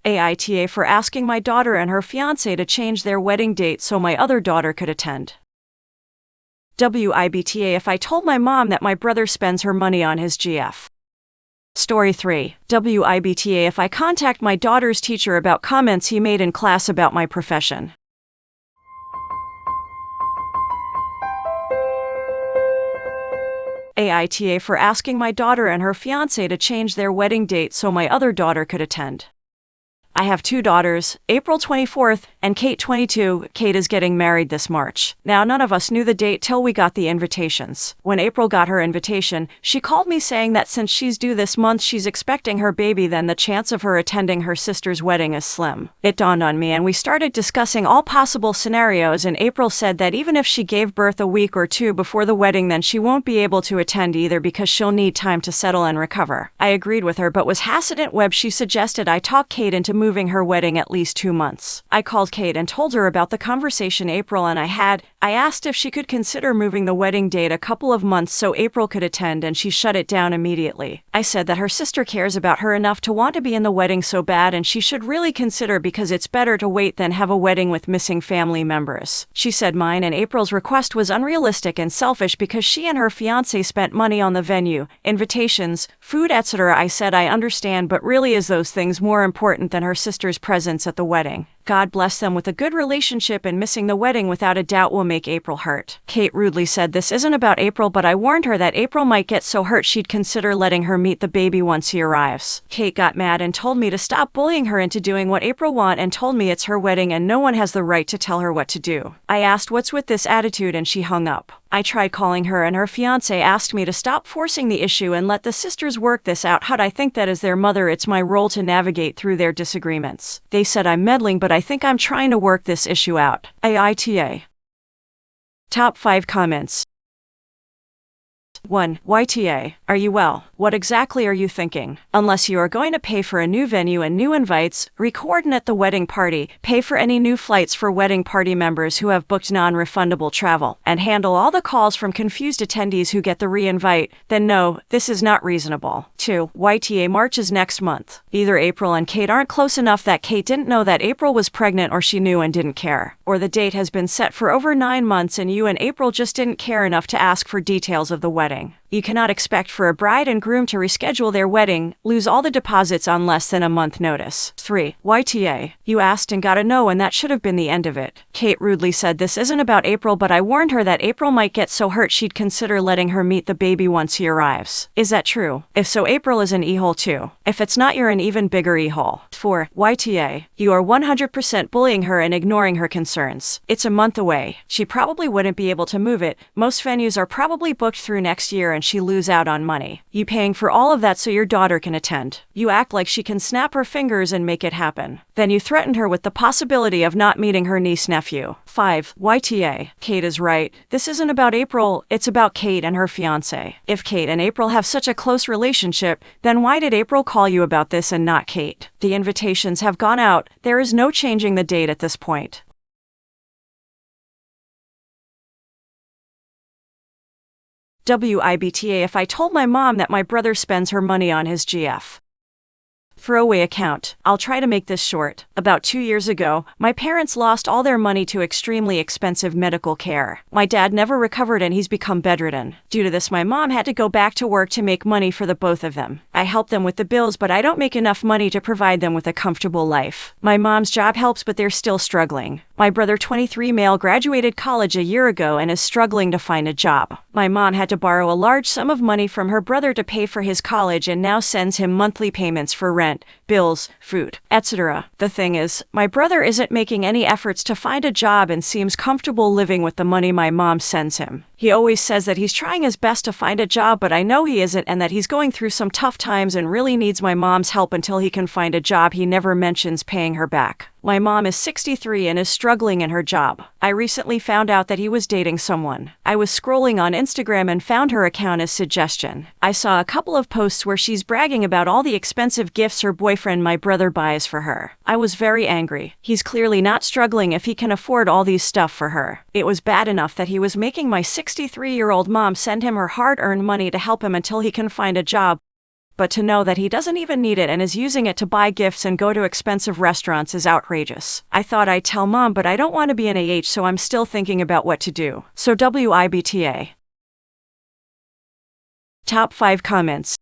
AITA for asking my daughter and her fiancé to change their wedding date so my other daughter could attend. WIBTA if I told my mom that my brother spends her money on his GF. Story 3. WIBTA if I contact my daughter's teacher about comments he made in class about my profession. AITA for asking my daughter and her fiancé to change their wedding date so my other daughter could attend. I have 2 daughters, April 24th and Kate 22. Kate is getting married this March. Now none of us knew the date till we got the invitations. When April got her invitation, she called me saying that since she's due this month she's expecting her baby, then the chance of her attending her sister's wedding is slim. It dawned on me and we started discussing all possible scenarios, and April said that even if she gave birth a week or 2 before the wedding then she won't be able to attend either because she'll need time to settle and recover. I agreed with her but was hesitant when she suggested I talk Kate into moving her wedding at least 2 months. I called Kate and told her about the conversation April and I had. I asked if she could consider moving the wedding date a couple of months so April could attend, and she shut it down immediately. I said that her sister cares about her enough to want to be in the wedding so bad and she should really consider because it's better to wait than have a wedding with missing family members. She said mine and April's request was unrealistic and selfish because she and her fiancé spent money on the venue, invitations, food, etc. I said I understand, but really is those things more important than her sister's presence at the wedding? God bless them with a good relationship, and missing the wedding without a doubt will make April hurt. Kate rudely said this isn't about April, but I warned her that April might get so hurt she'd consider letting her meet the baby once he arrives. Kate got mad and told me to stop bullying her into doing what April wants and told me it's her wedding and no one has the right to tell her what to do. I asked what's with this attitude and she hung up. I tried calling her and her fiancé asked me to stop forcing the issue and let the sisters work this out. How'd I think that as their mother it's my role to navigate through their disagreements. They said I'm meddling, but I think I'm trying to work this issue out. AITA. Top 5 comments. 1. YTA. Are you well? What exactly are you thinking? Unless you are going to pay for a new venue and new invites, re-coordinate the wedding party, pay for any new flights for wedding party members who have booked non-refundable travel, and handle all the calls from confused attendees who get the re-invite, then no, this is not reasonable. 2. YTA. March is next month. Either April and Kate aren't close enough that Kate didn't know that April was pregnant, or she knew and didn't care. Or the date has been set for over 9 months and you and April just didn't care enough to ask for details of the wedding. You cannot expect for a bride and groom to reschedule their wedding, lose all the deposits on less than a month notice. 3. YTA. You asked and got a no, and that should have been the end of it. Kate rudely said this isn't about April, but I warned her that April might get so hurt she'd consider letting her meet the baby once he arrives. Is that true? If so, April is an e-hole too. If it's not, you're an even bigger e-hole. 4. YTA. You are 100% bullying her and ignoring her concerns. It's a month away. She probably wouldn't be able to move it. Most venues are probably booked through next year and she lose out on money. You paying for all of that so your daughter can attend. You act like she can snap her fingers and make it happen. Then you threatened her with the possibility of not meeting her niece-nephew. 5. YTA. Kate is right. This isn't about April, it's about Kate and her fiancé. If Kate and April have such a close relationship, then why did April call you about this and not Kate? The invitations have gone out. There is no changing the date at this point. WIBTA. If I told my mom that my brother spends her money on his GF. Throwaway account. I'll try to make this short. About 2 years ago, my parents lost all their money to extremely expensive medical care. My dad never recovered and he's become bedridden. Due to this, my mom had to go back to work to make money for the both of them. I help them with the bills, but I don't make enough money to provide them with a comfortable life. My mom's job helps, but they're still struggling. My brother, 23 male, graduated college a year ago and is struggling to find a job. My mom had to borrow a large sum of money from her brother to pay for his college and now sends him monthly payments for rent, bills, food, etc. The thing is, my brother isn't making any efforts to find a job and seems comfortable living with the money my mom sends him. He always says that he's trying his best to find a job, but I know he isn't, and that he's going through some tough times and really needs my mom's help until he can find a job. He never mentions paying her back. My mom is 63 and is struggling in her job. I recently found out that he was dating someone. I was scrolling on Instagram and found her account as suggestion. I saw a couple of posts where she's bragging about all the expensive gifts her boyfriend, my brother, buys for her. I was very angry. He's clearly not struggling if he can afford all these stuff for her. It was bad enough that he was making my 63-year-old mom send him her hard-earned money to help him until he can find a job. But to know that he doesn't even need it and is using it to buy gifts and go to expensive restaurants is outrageous. I thought I'd tell Mom, but I don't want to be an AH, so I'm still thinking about what to do. So WIBTA. Top 5 comments.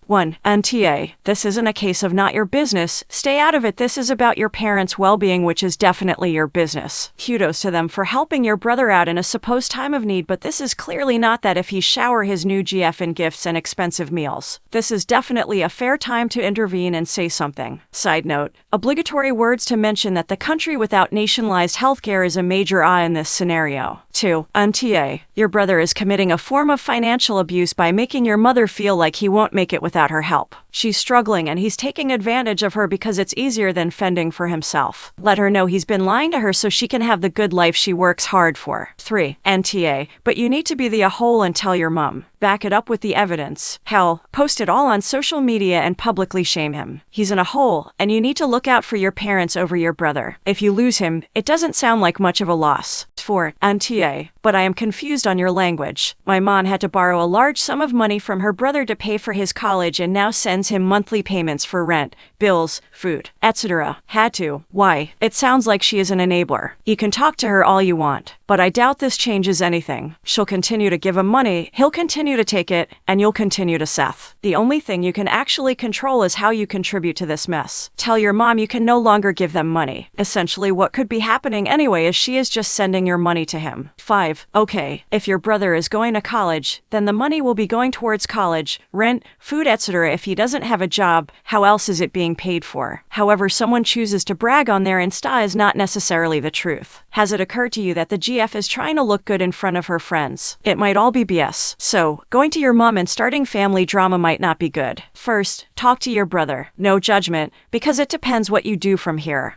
1. NTA. This isn't a case of not your business. Stay out of it. This is about your parents' well-being, which is definitely your business. Kudos to them for helping your brother out in a supposed time of need, but this is clearly not that if he shower his new GF in gifts and expensive meals. This is definitely a fair time to intervene and say something. Side note, obligatory words to mention that the country without nationalized healthcare is a major I in this scenario. 2. NTA. Your brother is committing a form of financial abuse by making your mother feel like he won't make it without her help. She's struggling and he's taking advantage of her because it's easier than fending for himself. Let her know he's been lying to her so she can have the good life she works hard for. 3. NTA. But you need to be the a-hole and tell your mom. Back it up with the evidence. Hell, post it all on social media and publicly shame him. He's in a hole, and you need to look out for your parents over your brother. If you lose him, it doesn't sound like much of a loss. 4. NTA. But I am confused on your language. My mom had to borrow a large sum of money from her brother to pay for his college and now sends him monthly payments for rent, bills, food, etc. Had to. Why? It sounds like she is an enabler. You can talk to her all you want, but I doubt this changes anything. She'll continue to give him money, he'll continue to take it, and you'll continue to Seth. The only thing you can actually control is how you contribute to this mess. Tell your mom you can no longer give them money. Essentially, what could be happening anyway is she is just sending your money to him. 5. Okay, if your brother is going to college, then the money will be going towards college, rent, food, etc. If he doesn't have a job, how else is it being paid for? However someone chooses to brag on their Insta is not necessarily the truth. Has it occurred to you that the GF is trying to look good in front of her friends? It might all be BS. So, going to your mom and starting family drama might not be good. First, talk to your brother. No judgment, because it depends what you do from here.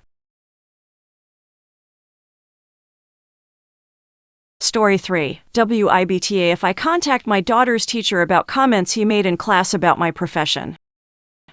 Story 3. WIBTA. If I contact my daughter's teacher about comments he made in class about my profession.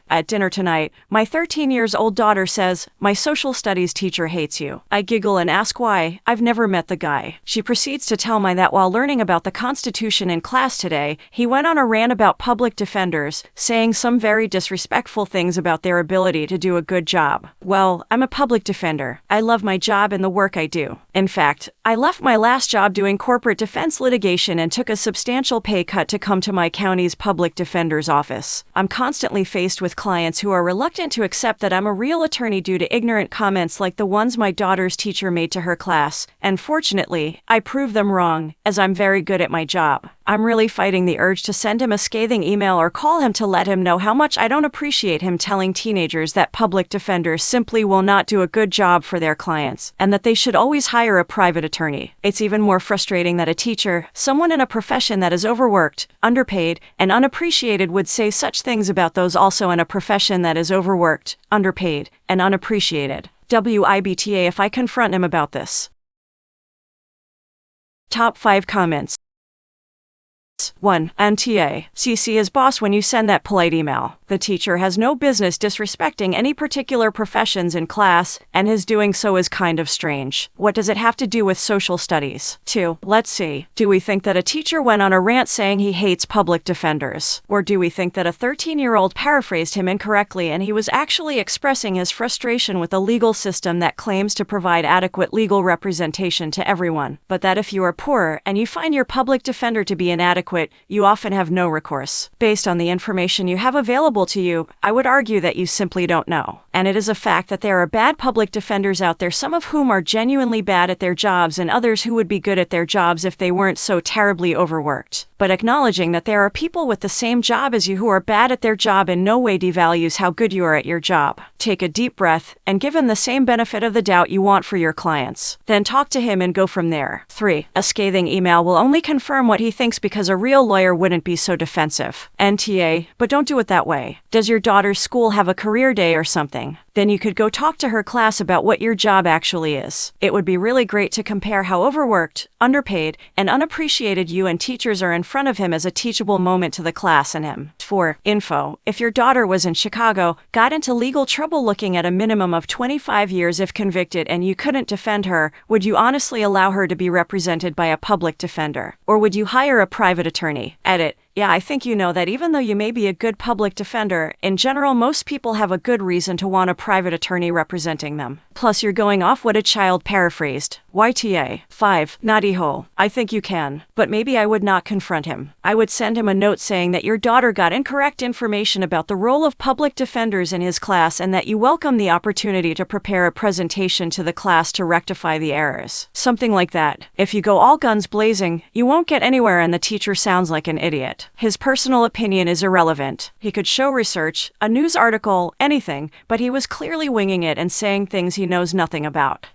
At dinner tonight, my 13-year-old daughter says, "My social studies teacher hates you." I giggle and ask why. I've never met the guy. She proceeds to tell me that while learning about the Constitution in class today, he went on a rant about public defenders, saying some very disrespectful things about their ability to do a good job. Well, I'm a public defender. I love my job and the work I do. In fact, I left my last job doing corporate defense litigation and took a substantial pay cut to come to my county's public defender's office. I'm constantly faced with clients who are reluctant to accept that I'm a real attorney due to ignorant comments like the ones my daughter's teacher made to her class, and fortunately, I prove them wrong, as I'm very good at my job. I'm really fighting the urge to send him a scathing email or call him to let him know how much I don't appreciate him telling teenagers that public defenders simply will not do a good job for their clients, and that they should always hire a private attorney. It's even more frustrating that a teacher, someone in a profession that is overworked, underpaid, and unappreciated would say such things about those also in a profession that is overworked, underpaid, and unappreciated. WIBTA. If I confront him about this. Top 5 comments. 1. NTA. CC his boss when you send that polite email. The teacher has no business disrespecting any particular professions in class, and his doing so is kind of strange. What does it have to do with social studies? 2. Let's see. Do we think that a teacher went on a rant saying he hates public defenders? Or do we think that a 13-year-old paraphrased him incorrectly and he was actually expressing his frustration with a legal system that claims to provide adequate legal representation to everyone, but that if you are poor and you find your public defender to be inadequate, you often have no recourse? Based on the information you have available to you, I would argue that you simply don't know. And it is a fact that there are bad public defenders out there, some of whom are genuinely bad at their jobs and others who would be good at their jobs if they weren't so terribly overworked. But acknowledging that there are people with the same job as you who are bad at their job in no way devalues how good you are at your job. Take a deep breath and give him the same benefit of the doubt you want for your clients. Then talk to him and go from there. 3. A scathing email will only confirm what he thinks because a real lawyer wouldn't be so defensive. NTA. But don't do it that way. Does your daughter's school have a career day or something? Then you could go talk to her class about what your job actually is. It would be really great to compare how overworked, underpaid, and unappreciated you and teachers are in front of him as a teachable moment to the class and him. 4. Info. If your daughter was in Chicago, got into legal trouble looking at a minimum of 25 years if convicted, and you couldn't defend her, would you honestly allow her to be represented by a public defender? Or would you hire a private attorney? Edit. Yeah, I think you know that even though you may be a good public defender, in general, most people have a good reason to want a private attorney representing them. Plus, you're going off what a child paraphrased. WIBTA. 5. Naughty ho. I think you can. But maybe I would not confront him. I would send him a note saying that your daughter got incorrect information about the role of public defenders in his class and that you welcome the opportunity to prepare a presentation to the class to rectify the errors. Something like that. If you go all guns blazing, you won't get anywhere and the teacher sounds like an idiot. His personal opinion is irrelevant. He could show research, a news article, anything, but he was clearly winging it and saying things he knows nothing about.